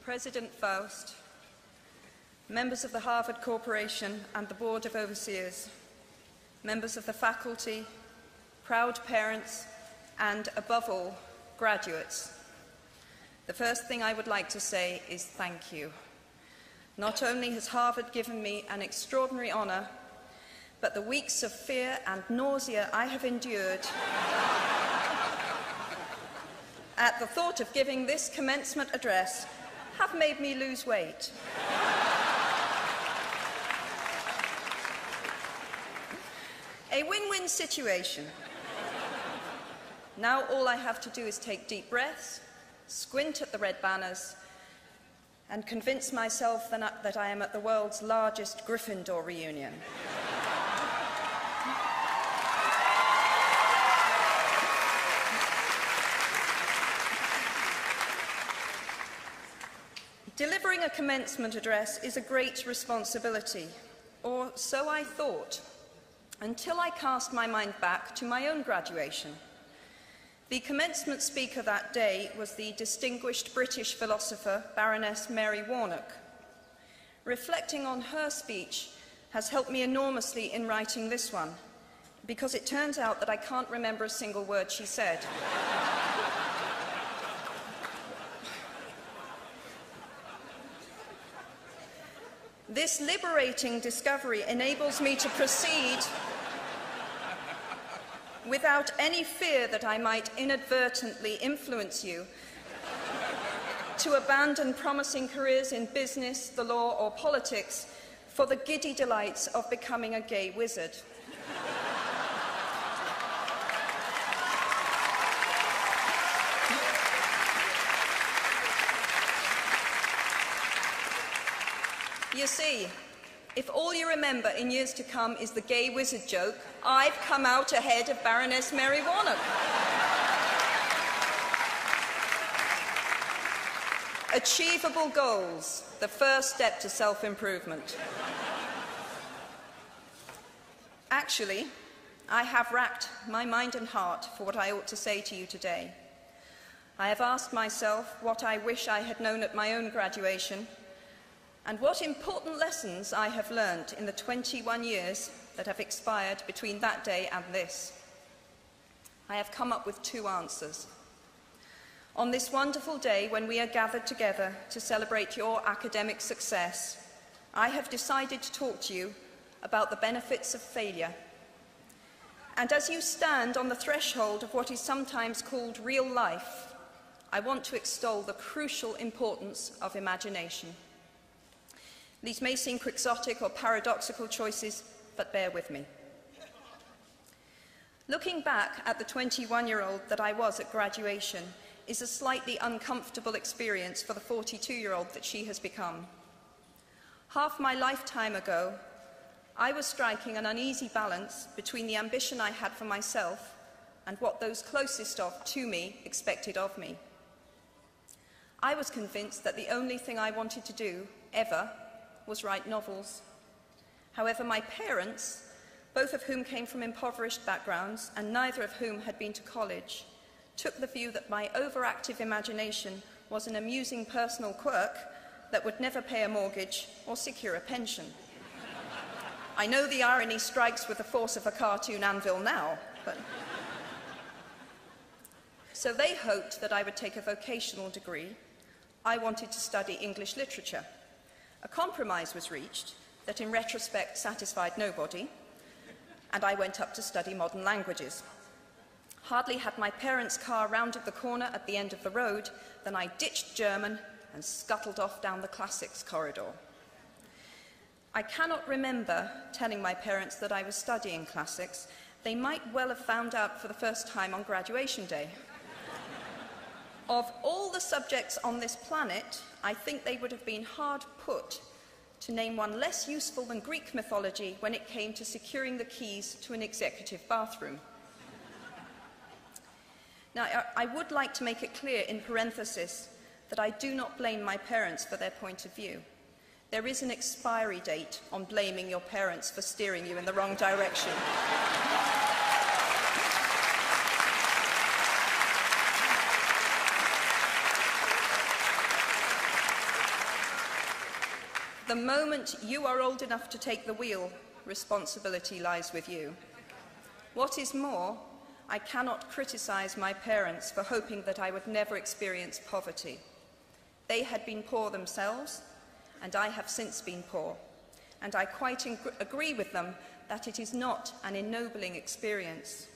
President Faust, members of the Harvard Corporation and the Board of Overseers, members of the faculty, proud parents, and above all, graduates. The first thing I would like to say is thank you. Not only has Harvard given me an extraordinary honor, but the weeks of fear and nausea I have endured at the thought of giving this commencement address have made me lose weight. A win-win situation. Now all I have to do is take deep breaths, squint at the red banners, and convince myself that I am at the world's largest Gryffindor reunion. Delivering a commencement address is a great responsibility, or so I thought, until I cast my mind back to my own graduation. The commencement speaker that day was the distinguished British philosopher, Baroness Mary Warnock. Reflecting on her speech has helped me enormously in writing this one, because it turns out that I can't remember a single word she said. This liberating discovery enables me to proceed without any fear that I might inadvertently influence you to abandon promising careers in business, the law, or politics for the giddy delights of becoming a gay wizard. You see, if all you remember in years to come is the gay wizard joke, I've come out ahead of Baroness Mary Warnock. Achievable goals, the first step to self-improvement. Actually, I have racked my mind and heart for what I ought to say to you today. I have asked myself what I wish I had known at my own graduation, and what important lessons I have learned in the 21 years that have expired between that day and this. I have come up with two answers. On this wonderful day when we are gathered together to celebrate your academic success, I have decided to talk to you about the benefits of failure. And as you stand on the threshold of what is sometimes called real life, I want to extol the crucial importance of imagination. These may seem quixotic or paradoxical choices, but bear with me. Looking back at the 21-year-old that I was at graduation is a slightly uncomfortable experience for the 42-year-old that she has become. Half my lifetime ago, I was striking an uneasy balance between the ambition I had for myself and what those closest to me expected of me. I was convinced that the only thing I wanted to do, ever, was write novels. However, my parents, both of whom came from impoverished backgrounds and neither of whom had been to college, took the view that my overactive imagination was an amusing personal quirk that would never pay a mortgage or secure a pension. I know the irony strikes with the force of a cartoon anvil now, but... So they hoped that I would take a vocational degree. I wanted to study English literature. A compromise was reached that in retrospect satisfied nobody, and I went up to study modern languages. Hardly had my parents' car rounded the corner at the end of the road than I ditched German and scuttled off down the classics corridor. I cannot remember telling my parents that I was studying classics. They might well have found out for the first time on graduation day. Of all the subjects on this planet, I think they would have been hard put to name one less useful than Greek mythology when it came to securing the keys to an executive bathroom. Now, I would like to make it clear in parenthesis that I do not blame my parents for their point of view. There is an expiry date on blaming your parents for steering you in the wrong direction. The moment you are old enough to take the wheel, responsibility lies with you. What is more, I cannot criticize my parents for hoping that I would never experience poverty. They had been poor themselves, and I have since been poor, and I quite agree with them that it is not an ennobling experience.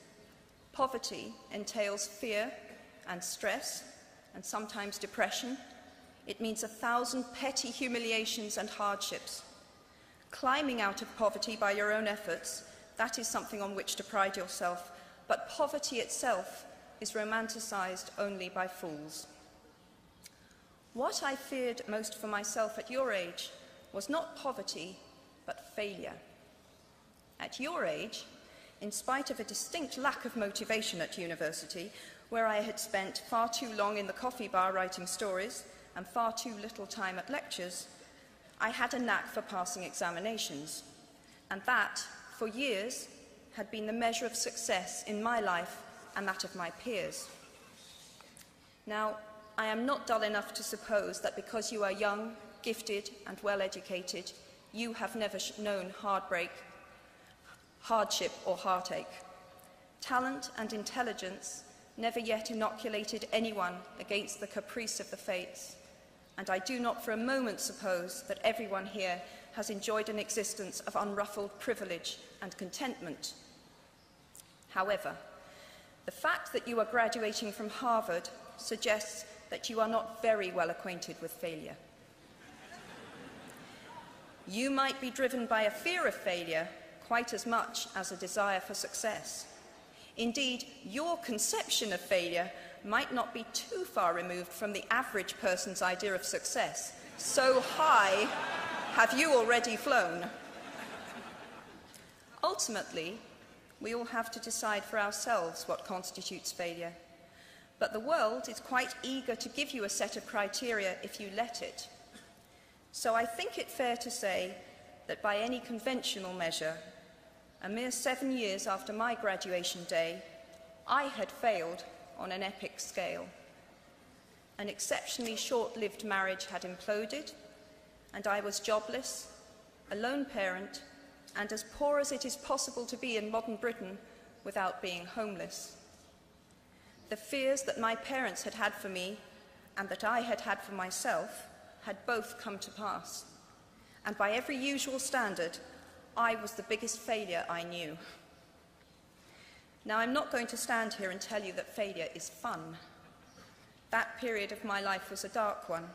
Poverty entails fear and stress, and sometimes depression. It means 1,000 petty humiliations and hardships. Climbing out of poverty by your own efforts, that is something on which to pride yourself, but poverty itself is romanticized only by fools. What I feared most for myself at your age was not poverty, but failure. At your age, in spite of a distinct lack of motivation at university, where I had spent far too long in the coffee bar writing stories and far too little time at lectures, I had a knack for passing examinations, and that, for years, had been the measure of success in my life and that of my peers. Now, I am not dull enough to suppose that because you are young, gifted, and well-educated, you have never known heartbreak, hardship, or heartache. Talent and intelligence never yet inoculated anyone against the caprice of the fates, and I do not for a moment suppose that everyone here has enjoyed an existence of unruffled privilege and contentment. However, the fact that you are graduating from Harvard suggests that you are not very well acquainted with failure. You might be driven by a fear of failure quite as much as a desire for success. Indeed, your conception of failure might not be too far removed from the average person's idea of success. So high have you already flown. Ultimately, we all have to decide for ourselves what constitutes failure. But the world is quite eager to give you a set of criteria if you let it. So I think it fair to say that by any conventional measure, a mere 7 years after my graduation day, I had failed on an epic scale. An exceptionally short-lived marriage had imploded, and I was jobless, a lone parent, and as poor as it is possible to be in modern Britain without being homeless. The fears that my parents had had for me and that I had had for myself had both come to pass, and by every usual standard, I was the biggest failure I knew. Now, I'm not going to stand here and tell you that failure is fun. That period of my life was a dark one,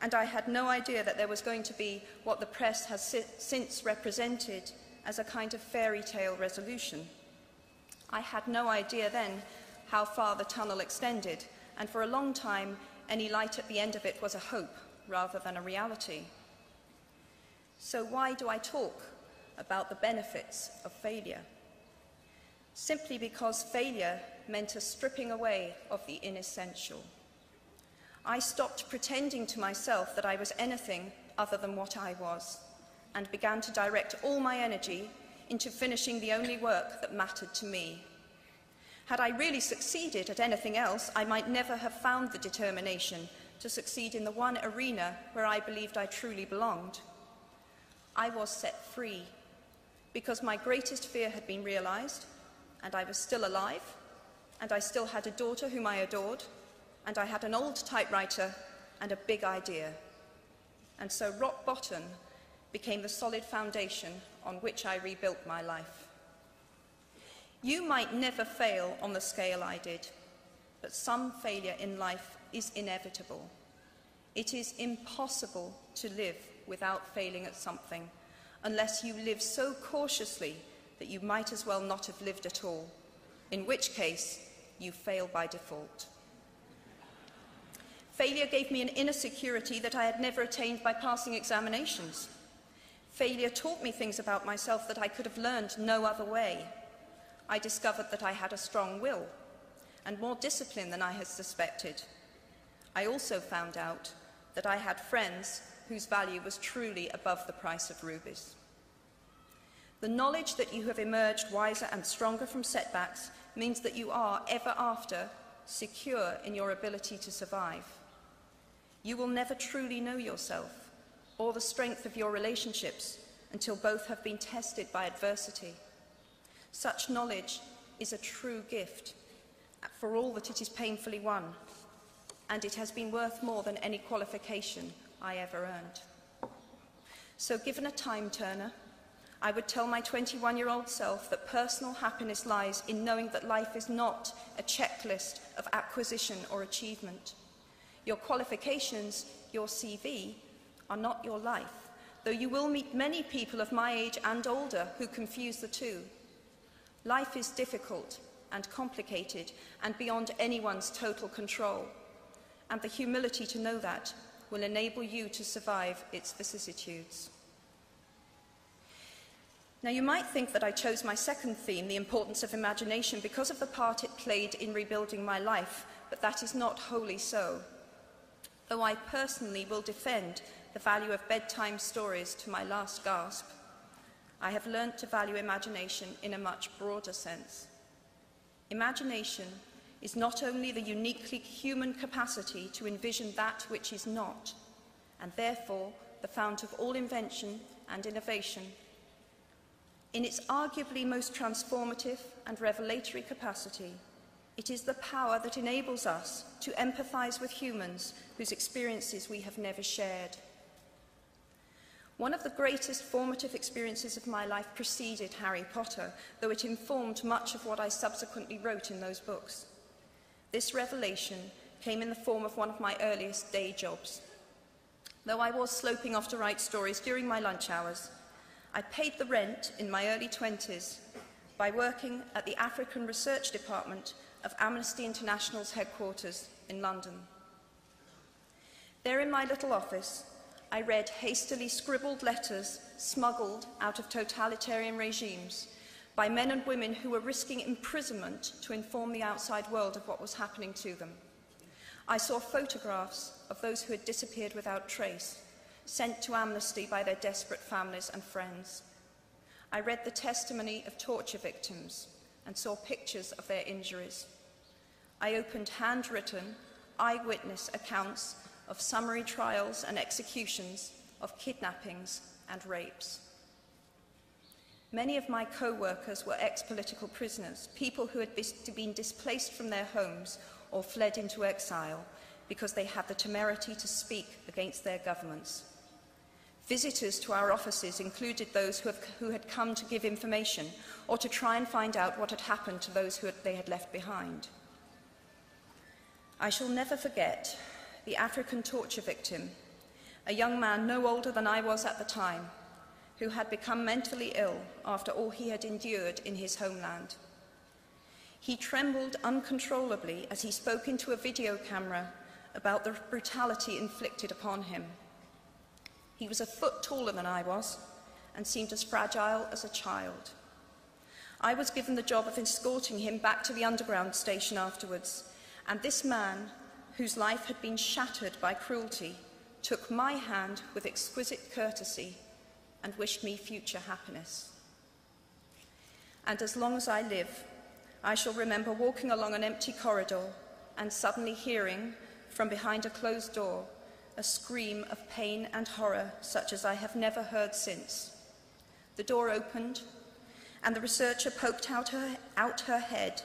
and I had no idea that there was going to be what the press has since represented as a kind of fairy tale resolution. I had no idea then how far the tunnel extended, and for a long time, any light at the end of it was a hope rather than a reality. So why do I talk about the benefits of failure? Simply because failure meant a stripping away of the inessential. I stopped pretending to myself that I was anything other than what I was, and began to direct all my energy into finishing the only work that mattered to me. Had I really succeeded at anything else, I might never have found the determination to succeed in the one arena where I believed I truly belonged. I was set free because my greatest fear had been realized, and I was still alive, and I still had a daughter whom I adored, and I had an old typewriter and a big idea. And so rock bottom became the solid foundation on which I rebuilt my life. You might never fail on the scale I did, but some failure in life is inevitable. It is impossible to live without failing at something, unless you live so cautiously that you might as well not have lived at all, in which case you fail by default. Failure gave me an inner security that I had never attained by passing examinations. Failure taught me things about myself that I could have learned no other way. I discovered that I had a strong will and more discipline than I had suspected. I also found out that I had friends whose value was truly above the price of rubies. The knowledge that you have emerged wiser and stronger from setbacks means that you are, ever after, secure in your ability to survive. You will never truly know yourself, or the strength of your relationships until both have been tested by adversity. Such knowledge is a true gift for all that it is painfully won, and it has been worth more than any qualification I ever earned. So given a time turner, I would tell my 21-year-old self that personal happiness lies in knowing that life is not a checklist of acquisition or achievement. Your qualifications, your CV, are not your life, though you will meet many people of my age and older who confuse the two. Life is difficult and complicated and beyond anyone's total control, and the humility to know that will enable you to survive its vicissitudes. Now, you might think that I chose my second theme, the importance of imagination, because of the part it played in rebuilding my life, but that is not wholly so. Though I personally will defend the value of bedtime stories to my last gasp, I have learnt to value imagination in a much broader sense. Imagination is not only the uniquely human capacity to envision that which is not, and therefore the fount of all invention and innovation. In its arguably most transformative and revelatory capacity, it is the power that enables us to empathise with humans whose experiences we have never shared. One of the greatest formative experiences of my life preceded Harry Potter, though it informed much of what I subsequently wrote in those books. This revelation came in the form of one of my earliest day jobs. Though I was sloping off to write stories during my lunch hours, I paid the rent in my early 20s by working at the African Research Department of Amnesty International's headquarters in London. There in my little office, I read hastily scribbled letters smuggled out of totalitarian regimes by men and women who were risking imprisonment to inform the outside world of what was happening to them. I saw photographs of those who had disappeared without trace, sent to Amnesty by their desperate families and friends. I read the testimony of torture victims and saw pictures of their injuries. I opened handwritten, eyewitness accounts of summary trials and executions, of kidnappings and rapes. Many of my co-workers were ex-political prisoners, people who had been displaced from their homes or fled into exile because they had the temerity to speak against their governments. Visitors to our offices included those who had come to give information or to try and find out what had happened to those they had left behind. I shall never forget the African torture victim, a young man no older than I was at the time, who had become mentally ill after all he had endured in his homeland. He trembled uncontrollably as he spoke into a video camera about the brutality inflicted upon him. He was a foot taller than I was and seemed as fragile as a child. I was given the job of escorting him back to the underground station afterwards, and this man, whose life had been shattered by cruelty, took my hand with exquisite courtesy and wished me future happiness. And as long as I live, I shall remember walking along an empty corridor and suddenly hearing, from behind a closed door, a scream of pain and horror such as I have never heard since. The door opened, and the researcher poked out her head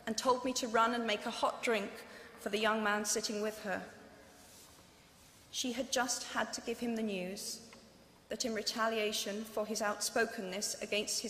and told me to run and make a hot drink for the young man sitting with her. She had just had to give him the news that in retaliation for his outspokenness against